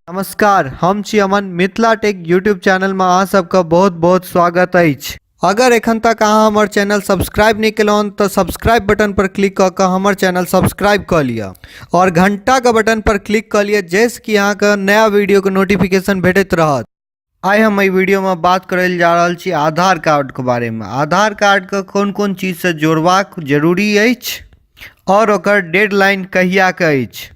नमस्कार, हम छी Aman. Mithila tech YouTube channel में अहाँ सबका बहुत बहुत स्वागत अछि। अगर एखन तक अहाँ हमर चैनल सब्सक्राइब नहीं केलहुँ तो सब्सक्राइब बटन पर क्लिक कऽ के हमर चैनल सब्सक्राइब कर लिया और घंटा के बटन पर क्लिक कर लिया, जैसे कि यहाँ का नया वीडियो के नोटिफिकेशन भेटत रहत। आइ हम एहि वीडियो में बात करल जा रहल छी आधार कार्ड के बारे में। आधार कार्ड के कौन कौन चीज से जोड़बाक जरूरी अछि और ओकर डेडलाइन कहिया के अछि।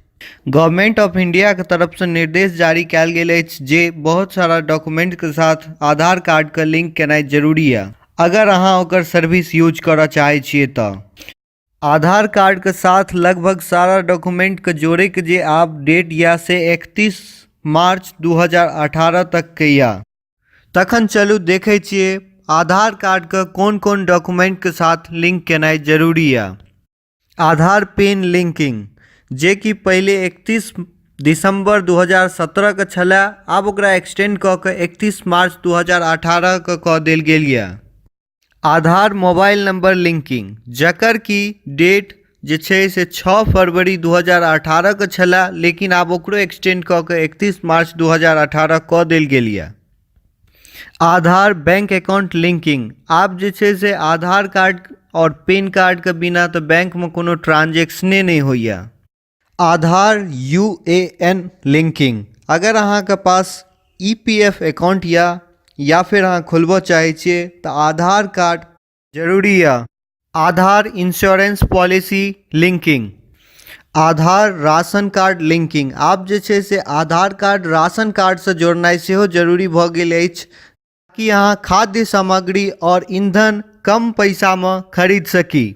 गवर्नमेंट ऑफ इंडिया के तरफ से निर्देश जारी कैल गेल अछि जे बहुत सारा डॉक्यूमेंट के साथ आधार कार्ड के लिंक केनाइ जरूरी है अगर अहाँ ओकर सर्विस यूज करऽ चाहे छिए तो। आधार कार्ड के साथ लगभग सारा डॉक्यूमेंट के जोड़े के जे आब डेट या से 31 मार्च 2018 तक के या। तखन चलू देखे छिए आधार कार्ड के कौन कौन डॉक्यूमेंट के साथ लिंक केनाइ जरूरी है। आधार पिन लिंकिंग, जे कि पहले 31 दिसंबर 2017 के छला, आब ओकरा एक्सटेंड कऽ के 31 मार्च 2018 के कऽ देल गेल यऽ। आधार मोबाइल नंबर लिंकिंग, जकर की डेट जे छै से 6 फरवरी 2018 के छला, लेकिन आब ओकरो एक्सटेंड कऽ के 31 मार्च 2018 कऽ देल गेल यऽ। आधार बैंक अकाउंट लिंकिंग, आप जे छै से आधार कार्ड और पैन कार्ड के बिना तो बैंक में कोनो ट्रांजेक्शने नहीं होइया। आधार यूएएन लिंकिंग, अगर अहाँ के पास ईपीएफ अकाउंट या फिर अहाँ खोलबो चाहे छिए तो आधार कार्ड जरूरी है। आधार इंश्योरेंस पॉलिसी लिंकिंग, आधार राशन कार्ड लिंकिंग, आप जे छै से आधार कार्ड राशन कार्ड से जोड़नाइ सेहो जरूरी भ गेल अछि ताकि अहाँ खाद्य सामग्री और ईंधन कम पैसा में खरीद सकी।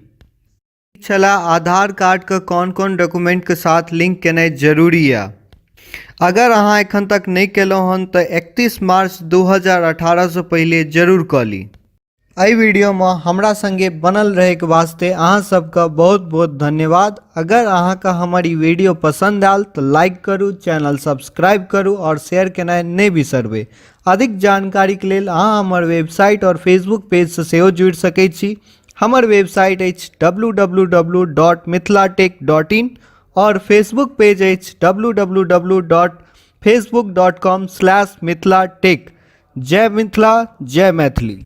छला आधार कार्ड के कौन कौन डॉक्यूमेंट के साथ लिंक केनाइ जरूरी है। अगर अहाँ एखन तक नहीं केलहुँ हन तो 31 मार्च 2018 से पहले जरूर कर ली। एहि वीडियो में हमरा संगे बनल रहे के वास्ते अहाँ सबका बहुत बहुत धन्यवाद। अगर अहाँ का हमारी वीडियो पसंद आयल तो लाइक करू, चैनल सब्सक्राइब करू और शेयर केनाइ नहीं बिसरबे। अधिक जानकारी के लेल अहाँ हमर वेबसाइट और फेसबुक पेज से सेहो जुड़ सकै छी। हमर वेबसाइट अछि www.mithilatech.in और फेसबुक पेज अछि www.facebook.com/mithilatech। जय मिथिला, जय मैथिली।